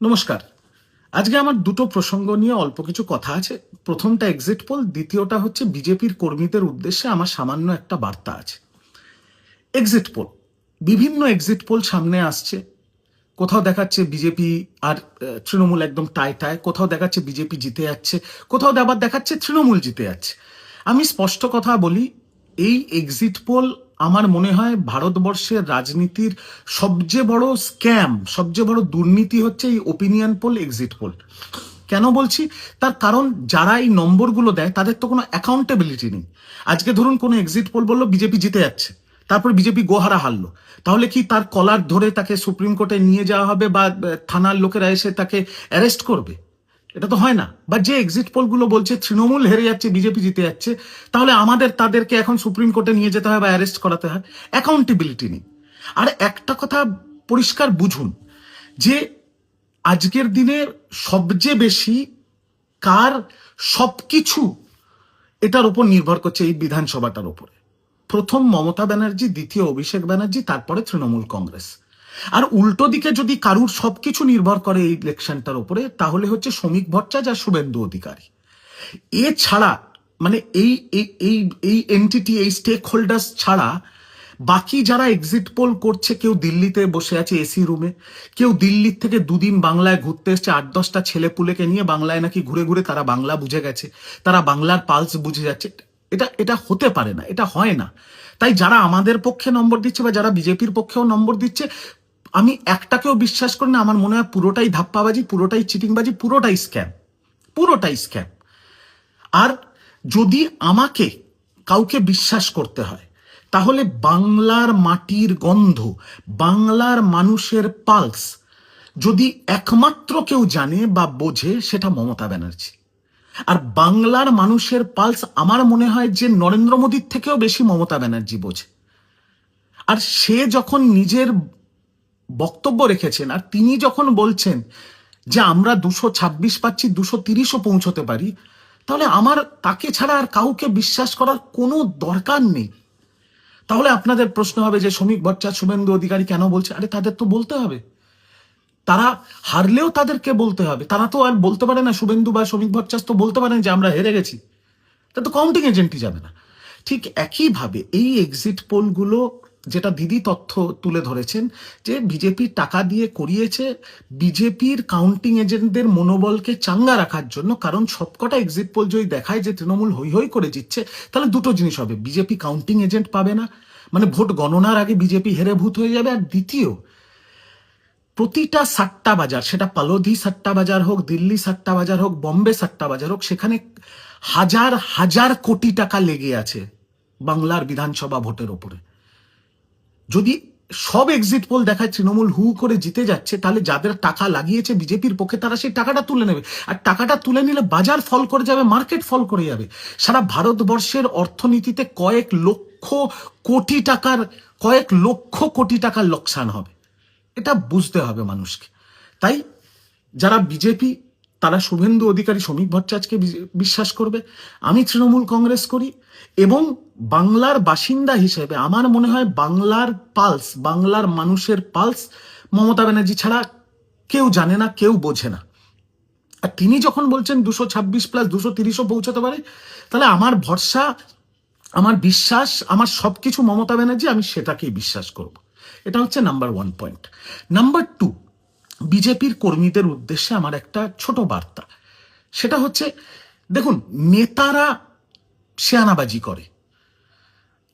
নমস্কার। আজকে আমার দুটো প্রসঙ্গ নিয়ে অল্প কিছু কথা আছে। প্রথমটা এক্সিট পোল, দ্বিতীয়টা হচ্ছে বিজেপির কর্মীদের উদ্দেশ্যে আমার সামান্য একটা বার্তা আছে। এক্সিট পোল, বিভিন্ন এক্সিট পোল সামনে আসছে। কোথাও দেখাচ্ছে বিজেপি আর তৃণমূল একদম টাই টাই, কোথাও দেখাচ্ছে বিজেপি জিতে যাচ্ছে, কোথাও আবার দেখাচ্ছে তৃণমূল জিতে যাচ্ছে। আমি স্পষ্ট কথা বলি, এই এক্সিট পোল আমার মনে হয় ভারতবর্ষের রাজনীতির সবচেয়ে বড় স্ক্যাম, সবচেয়ে বড় দুর্নীতি হচ্ছে এই ওপিনিয়ন পোল, এক্সিট পোল। কেন বলছি? তার কারণ যারা এই নম্বরগুলো দেয় তাদের তো কোনো অ্যাকাউন্টেবিলিটি নেই। আজকে ধরুন কোনো এক্সিট পোল বললো বিজেপি জিতে যাচ্ছে, তারপর বিজেপি গোহারা হারলো, তাহলে কি তার কলার ধরে তাকে সুপ্রিম কোর্টে নিয়ে যাওয়া হবে বা থানার লোকেরা এসে তাকে অ্যারেস্ট করবে? এটা তো হয় না। বা যে এক্সিট পোলগুলো বলছে তৃণমূল হেরে যাচ্ছে বিজেপি জিতে যাচ্ছে, তাহলে আমাদের তাদেরকে এখন সুপ্রিম কোর্টে নিয়ে যেতে হয় বা অ্যারেস্ট করাতে হয়। অ্যাকাউন্টেবিলিটি নেই। আর একটা কথা পরিষ্কার বুঝুন, যে আজকের দিনের সবচেয়ে বেশি কার সবকিছু এটার উপর নির্ভর করছে, এই বিধানসভাটার উপরে। প্রথম মমতা ব্যানার্জি, দ্বিতীয় অভিষেক ব্যানার্জি, তারপরে তৃণমূল কংগ্রেস। আর উল্টো দিকে যদি কারুর সবকিছু নির্ভর করে এই ইলেকশনটার উপরে, তাহলে হচ্ছে শ্রমিক ভট্টাচার্য আর শুভেন্দু অধিকারী। এছাড়া মানে এই এই এই এই এন্টিটি, এই স্টেক হোল্ডার্স ছাড়া বাকি যারা এক্সিট পোল করছে, কেউ দিল্লিতে বসে আছে এসি রুমে, কেউ দিল্লির থেকে দুদিন বাংলায় ঘুরতে এসছে, 8-10টা ছেলে পুলেকে নিয়ে বাংলায় নাকি ঘুরে ঘুরে তারা বাংলা বুঝে গেছে, তারা বাংলার পালস বুঝে যাচ্ছে। এটা এটা হতে পারে না, এটা হয় না। তাই যারা আমাদের পক্ষে নম্বর দিচ্ছে বা যারা বিজেপির পক্ষেও নম্বর দিচ্ছে, আমি একটাকেও বিশ্বাস করি না। আমার মনে হয় পুরোটাই ধাপ্পাবাজি, পুরোটাই চিটিংবাজি, পুরোটাই স্ক্যাম, পুরোটাই স্ক্যাম। আর যদি আমাকে কাউকে বিশ্বাস করতে হয়, তাহলে বাংলার মাটির গন্ধ, বাংলার মানুষের পালস যদি একমাত্র কেউ জানে বা বোঝে, সেটা মমতা ব্যানার্জি। আর বাংলার মানুষের পালস আমার মনে হয় যে নরেন্দ্র মোদীর থেকেও বেশি মমতা ব্যানার্জি বোঝে। আর সে যখন নিজের বক্তব্য রেখেছেন, আর তিনি যখন বলছেন যে আমরা 226 পাচ্ছি, 230ও পৌঁছতে পারি, তাহলে আমার তাকে ছাড়া আর কাউকে বিশ্বাস করার কোনো দরকার নেই। তাহলে আপনাদের প্রশ্ন হবে যে শ্রমিক ভট্টাচার্য, শুভেন্দু অধিকারী কেন বলছে? আরে তাদের তো বলতে হবে, তারা হারলেও তাদেরকে বলতে হবে। তারা তো আর বলতে পারে না, শুভেন্দু বা শ্রমিক ভট্টাচার্য তো বলতে পারেন যে আমরা হেরে গেছি, তা তো কাউন্টিং এজেন্টই যাবে না। ঠিক একইভাবে এই এক্সিট পোলগুলো, যেটা দিদি তথ্য তুলে ধরেছেন যে বিজেপির টাকা দিয়ে করিয়েছে, বিজেপির কাউন্টিং এজেন্টদের মনোবলকে চাঙ্গা রাখার জন্য। কারণ সবকটা এক্সিট পোল যদি দেখায় যে তৃণমূল হৈ হৈ করে জিতছে, তাহলে দুটো জিনিস হবে: বিজেপি কাউন্টিং এজেন্ট পাবে না, মানে ভোট গণনার আগে বিজেপি হেরে ভূত হয়ে যাবে। আর দ্বিতীয়, প্রতিটা সাট্টা বাজার, সেটা পালোধি সাট্টা বাজার হোক, দিল্লি সাট্টা বাজার হোক, বম্বে সাট্টা বাজার হোক, সেখানে হাজার হাজার কোটি টাকা লেগে আছে বাংলার বিধানসভা ভোটের ওপরে। যদি সব এক্সিট পোল দেখায় তৃণমূল হু করে জিতে যাচ্ছে, তাহলে যাদের টাকা লাগিয়েছে বিজেপির পক্ষে, তারা সেই টাকাটা তুলে নেবে। আর টাকাটা তুলে নিলে বাজার ফল করে যাবে, মার্কেট ফল করে যাবে। সারা ভারতবর্ষের অর্থনীতিতে কয়েক লক্ষ কোটি টাকার লোকসান হবে। এটা বুঝতে হবে মানুষকে। তাই যারা বিজেপি, তারা শুভেন্দু অধিকারী, শ্রমিক ভট্টাচার্যকে বিশ্বাস করবে। আমি তৃণমূল কংগ্রেস করি, এবং বাংলার বাসিন্দা হিসেবে আমার মনে হয় বাংলার পালস, বাংলার মানুষের পালস মমতা ব্যানার্জি ছাড়া কেউ জানে না, কেউ বোঝে না। আর তিনি যখন বলছেন 226 প্লাস 230ও পৌঁছাতে পারে, তাহলে আমার ভরসা, আমার বিশ্বাস, আমার সবকিছু মমতা ব্যানার্জি, আমি সেটাকেই বিশ্বাস করব। এটা হচ্ছে নাম্বার 1 পয়েন্ট। নাম্বার 2, বিজেপির কর্মীদের উদ্দেশ্যে আমার একটা ছোট বার্তা। সেটা হচ্ছে, দেখুন, নেতারা শেয়ানাবাজি করে।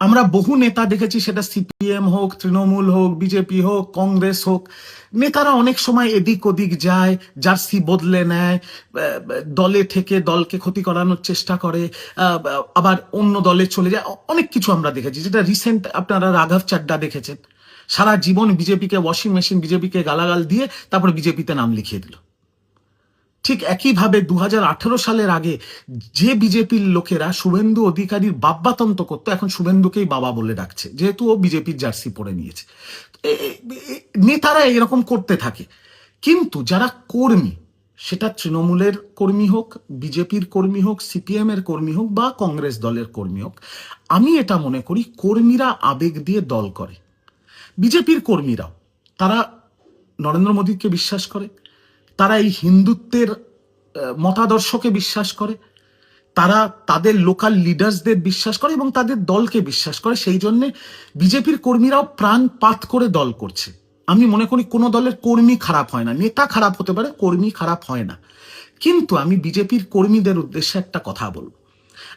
আমরা বহু নেতা দেখেছি, সেটা সিপিএম হোক, তৃণমূল হোক, বিজেপি হোক, কংগ্রেস হোক, নেতারা অনেক সময় এদিক ওদিক যায়, জার্সি বদলে নেয়, দলে থেকে দলকে ক্ষতি করানোর চেষ্টা করে, আবার অন্য দলে চলে যায়। অনেক কিছু আমরা দেখেছি, যেটা রিসেন্ট আপনারা রাঘব চাড্ডা দেখেছেন, সারা জীবন বিজেপিকে ওয়াশিং মেশিন, বিজেপিকে গালাগাল দিয়ে তারপরে বিজেপিতে নাম লিখিয়ে দিল। ঠিক একইভাবে 2018 সালের আগে যে বিজেপির লোকেরা শুভেন্দু অধিকারীর বাব্বাতন্ত করতো, এখন শুভেন্দুকেই বাবা বলে ডাকছে, যেহেতু ও বিজেপির জার্সি পরে নিয়েছে। নেতারা এরকম করতে থাকে। কিন্তু যারা কর্মী, সেটা তৃণমূলের কর্মী হোক, বিজেপির কর্মী হোক, সিপিএম এর কর্মী হোক, বা কংগ্রেস দলের কর্মী হোক, আমি এটা মনে করি কর্মীরা আবেগ দিয়ে দল করে। বিজেপির কর্মীরাও, তারা নরেন্দ্র মোদীকে বিশ্বাস করে, তারা এই হিন্দুত্বের মতাদর্শকে বিশ্বাস করে, তারা তাদের লোকাল লিডার্সদের বিশ্বাস করে এবং তাদের দলকে বিশ্বাস করে। সেই জন্য বিজেপির কর্মীরাও প্রাণপাত করে দল করছে। আমি মনে করি কোনো দলের কর্মী খারাপ হয় না, নেতা খারাপ হতে পারে, কর্মী খারাপ হয় না। কিন্তু আমি বিজেপির কর্মীদের উদ্দেশ্যে একটা কথা বলবো।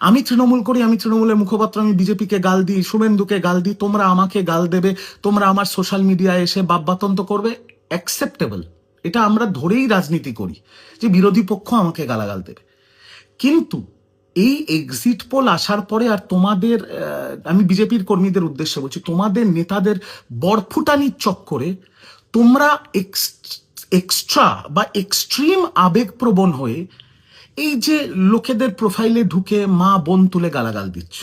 আমি তৃণমূল করি, আমি তৃণমূলের মুখপাত্র, আমি বিজেপিকে গাল দিই, শুভেন্দুকে গাল দিই, তোমরা আমাকে গাল দেবে, তোমরা আমার সোশ্যাল মিডিয়ায় এসে বাব্বাতন্ত করবে, অ্যাকসেপ্টেবল। এটা আমরা ধরেই রাজনীতি করি যে বিরোধী পক্ষ আমাকে গালাগাল দেবে। কিন্তু এই এক্সিট পোল আসার পরে আর তোমাদের, আমি বিজেপির কর্মীদের উদ্দেশ্যে বলছি, তোমাদের নেতাদের বরফুটানির চক্করে তোমরা এক্সট্রা বা এক্সট্রিম আবেগপ্রবণ হয়ে এই যে লোকেদের প্রোফাইলে ঢুকে মা বোন তুলে গালাগাল দিচ্ছ,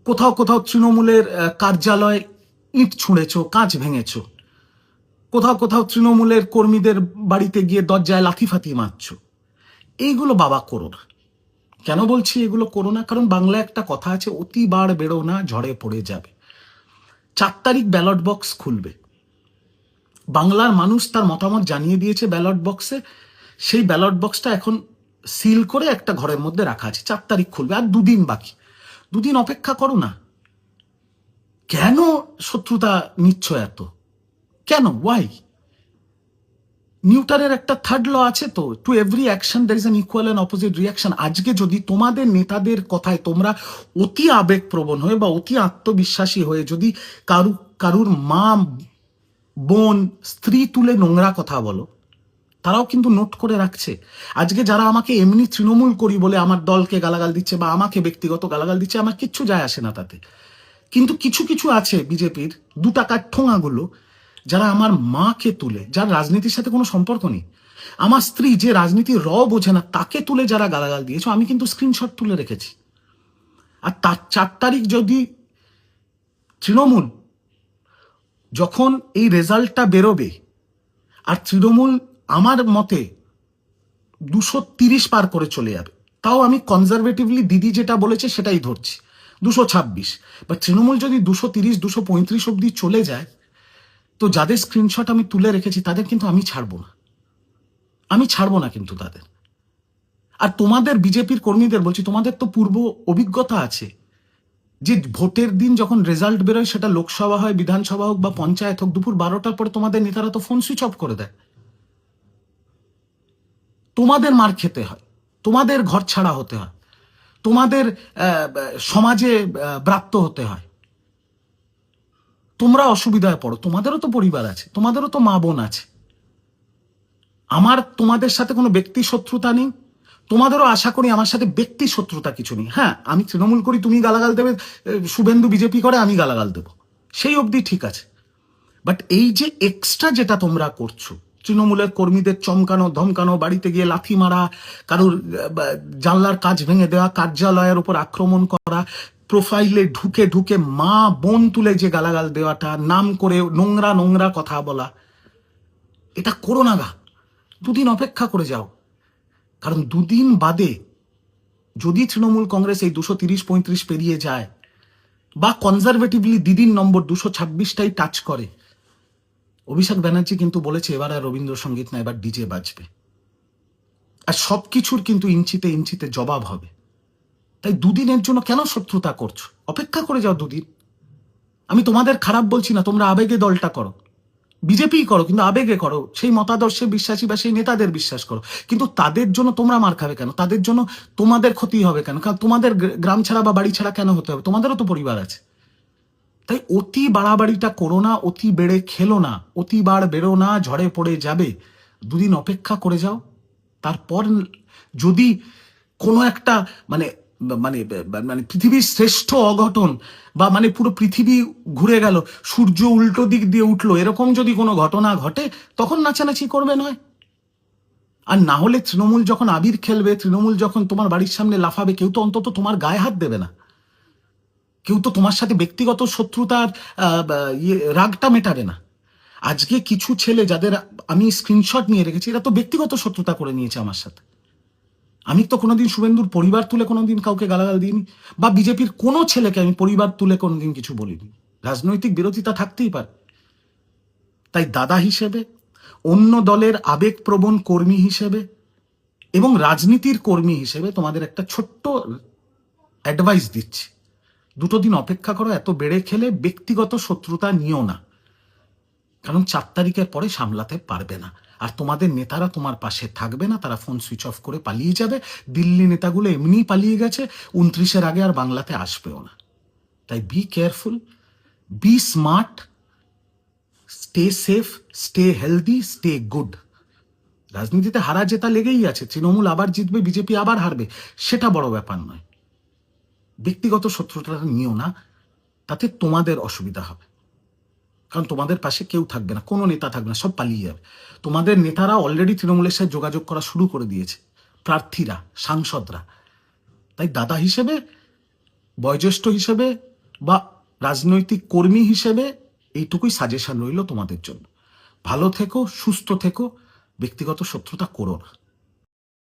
কোথাও কোথাও তৃণমূলের কার্যালয় ইট ছুঁড়েছ, কাঁচ ভেঙেছ, কোথাও কোথাও তৃণমূলের কর্মীদের বাড়িতে গিয়ে দরজায় লাথি ফাতি মারছ, এইগুলো বাবা করো না। কেন বলছি এগুলো করো না? কারণ বাংলায় একটা কথা আছে, অতি বাড় বেরো না, ঝড়ে পড়ে যাবে। 4 তারিখ ব্যালট বক্স খুলবে, বাংলার মানুষ তার মতামত জানিয়ে দিয়েছে ব্যালট বক্সে। সেই ব্যালট বক্সটা এখন সিল করে একটা ঘরের মধ্যে রাখা আছে, 4 তারিখ খুলবে, আর 2 দিন বাকি। 2 দিন অপেক্ষা করো না। কেন শত্রুতা নিচ্ছ এত? কেন? ওয়াই? নিউটনের একটা থার্ড ল আছে তো, to every action there is an equal and opposite reaction. আজকে যদি তোমাদের নেতাদের কথায় তোমরা অতি আবেগপ্রবণ হয়ে বা অতি আত্মবিশ্বাসী হয়ে যদি কারুর মা বোন স্ত্রী তুলে নোংরা কথা বলো, তারাও কিন্তু নোট করে রাখছে। আজকে যারা আমাকে এমনি তৃণমূল করি বলে আমার দলকে গালাগাল দিচ্ছে বা আমাকে ব্যক্তিগত গালাগাল দিচ্ছে, আমার কিচ্ছু যায় আসে না তাতে। কিন্তু কিছু কিছু আছে বিজেপির 2 টাকার ঠোঙাগুলো, যারা আমার মাকে তুলে, যার রাজনীতির সাথে কোনো সম্পর্ক নেই, আমার স্ত্রী যে রাজনীতির বোঝে না, তাকে তুলে যারা গালাগাল দিয়েছে, আমি কিন্তু স্ক্রিনশট তুলে রেখেছি। আর তার 4 তারিখ যদি তৃণমূল, যখন এই রেজাল্টটা বেরোবে আর তৃণমূল আমার মতে 230 পার করে চলে যাবে, তাও আমি কনজারভেটিভলি দিদি যেটা বলেছে সেটাই ধরছি, 226। বা তৃণমূল যদি 230 235 অব্দি চলে যায়, তো যাদের স্ক্রিনশট আমি তুলে রেখেছি তাদের কিন্তু আমি ছাড়বো না, আমি ছাড়বো না কিন্তু তাদের। আর তোমাদের বিজেপির কর্মীদের বলছি, তোমাদের তো পূর্ব অভিজ্ঞতা আছে যে ভোটের দিন যখন রেজাল্ট বেরোয়, সেটা লোকসভা হয়, বিধানসভা হোক বা পঞ্চায়েত হোক, দুপুর 12টার পরে তোমাদের নেতারা তো ফোন সুইচ অফ করে দেয়। তোমাদের মার খেতে হয়, তোমাদের ঘর ছাড়া হতে হয়, তোমাদের সমাজে ব্রাত্য হতে হয়, তোমরা অসুবিধায় পড়ো। তোমাদেরও তো পরিবার আছে, তোমাদেরও তো মা বোন আছে। আমার তোমাদের সাথে কোনো ব্যক্তি শত্রুতা নেই, তোমাদেরও আশা করি আমার সাথে ব্যক্তি শত্রুতা কিছু নেই। হ্যাঁ, আমি তৃণমূল করি, তুমি গালাগাল দেবে, শুভেন্দু বিজেপি করে, আমি গালাগাল দেব, সেই অবধি ঠিক আছে। বাট এই যে এক্সট্রা যেটা তোমরা করছো, তৃণমূলের কর্মীদের চমকানো ধমকানো, বাড়িতে গিয়ে লাথি মারা, কারোর জানলার কাজ ভেঙে দেওয়া, কার্যালয়ের উপর আক্রমণ করা, প্রোফাইলে ঢুকে ঢুকে মা বোন তুলে যে গালাগাল দেওয়াটা, নাম করে নোংরা নোংরা কথা বলা, এটা করো না গা। 2 দিন অপেক্ষা করে যাও। কারণ 2 দিন বাদে যদি তৃণমূল কংগ্রেস এই 230-35 পেরিয়ে যায়, বা কনজারভেটিভলি দিদির নম্বর 226টাই টাচ করে, অভিষেক ব্যানার্জি কিন্তু বলেছে এবার আর রবীন্দ্রসঙ্গীত না, এবার ডিজে বাজবে। আর সবকিছুর কিন্তু ইঞ্চিতে ইঞ্চিতে জবাব হবে। তাই 2 দিনের জন্য কেন শত্রুতা করছো? অপেক্ষা করে যাও 2 দিন। আমি তোমাদের খারাপ বলছি না, তোমরা আবেগে দলটা করো, বিজেপি করো, কিন্তু আবেগে করো, সেই মতাদর্শে বিশ্বাসী বা সেই নেতাদের বিশ্বাস করো। কিন্তু তাদের জন্য তোমরা মার খাবে কেন? তাদের জন্য তোমাদের ক্ষতি হবে কেন? কারণ তোমাদের গ্রাম ছাড়া বা বাড়ি ছাড়া কেন হতে হবে? তোমাদেরও তো পরিবার আছে। তাই অতি বাড়াবাড়িটা করো না, অতি বেড়ে খেলো না, অতি বাড় বেরো না, ঝড়ে পড়ে যাবে। 2 দিন অপেক্ষা করে যাও। তারপর যদি কোনো একটা মানে মানে মানে পৃথিবীর শ্রেষ্ঠ অঘটন, বা মানে পুরো পৃথিবী ঘুরে গেল, সূর্য উল্টো দিক দিয়ে উঠলো, এরকম যদি কোনো ঘটনা ঘটে, তখন নাচানাচি করবে নয়। আর না হলে তৃণমূল যখন আবির খেলবে, তৃণমূল যখন তোমার বাড়ির সামনে লাফাবে, কেউ তো অন্তত তোমার গায়ে হাত দেবে না, কেউ তো তোমার সাথে ব্যক্তিগত শত্রুতার রাগটা মেটাবে না। আজকে কিছু ছেলে যাদের আমি স্ক্রিনশট নিয়ে রেখেছি, এরা তো ব্যক্তিগত শত্রুতা করে নিয়েছে আমার সাথে। আমি তো কোনোদিন শুভেন্দুর পরিবার তুলে কোনোদিন কাউকে গালাগাল দিইনি, বা বিজেপির কোনো ছেলেকে আমি পরিবার তুলে কোনোদিন কিছু বলিনি। রাজনৈতিক বিরোধিতা থাকতেই পারে, তাই দাদা হিসেবে, অন্য দলের আবেগপ্রবণ কর্মী হিসেবে এবং রাজনীতির কর্মী হিসেবে তোমাদের একটা ছোট্ট অ্যাডভাইস দিচ্ছি, 2 দিন অপেক্ষা করো। এত বেড়ে খেলে ব্যক্তিগত শত্রুতা নিও না, কারণ 4 তারিখের পরে সামলাতে পারবে না। আর তোমাদের নেতারা তোমার পাশে থাকবে না, তারা ফোন সুইচ অফ করে পালিয়ে যাবে। দিল্লি নেতাগুলো এমনিই পালিয়ে গেছে, 29-এর আগে আর বাংলাতে আসবেও না। তাই be careful, be smart, stay safe, stay healthy, stay good. রাজনীতিতে হারা জেতা লেগেই আছে, তৃণমূল আবার জিতবে, বিজেপি আবার হারবে, সেটা বড় ব্যাপার নয়। ব্যক্তিগত শত্রুতা নিও না, তাতে তোমাদের অসুবিধা হবে, কারণ তোমাদের পাশে কেউ থাকবে না, কোনো নেতা থাকবে না, সব পালিয়ে যাবে। তোমাদের নেতারা অলরেডি তৃণমূলের সাথে যোগাযোগ করা শুরু করে দিয়েছে, প্রার্থীরা, সাংসদরা। তাই দাদা হিসেবে, বয়োজ্যেষ্ঠ হিসেবে বা রাজনৈতিক কর্মী হিসেবে এইটুকুই সাজেশন রইল তোমাদের জন্য। ভালো থেকো, সুস্থ থেকো, ব্যক্তিগত শত্রুতা করো না।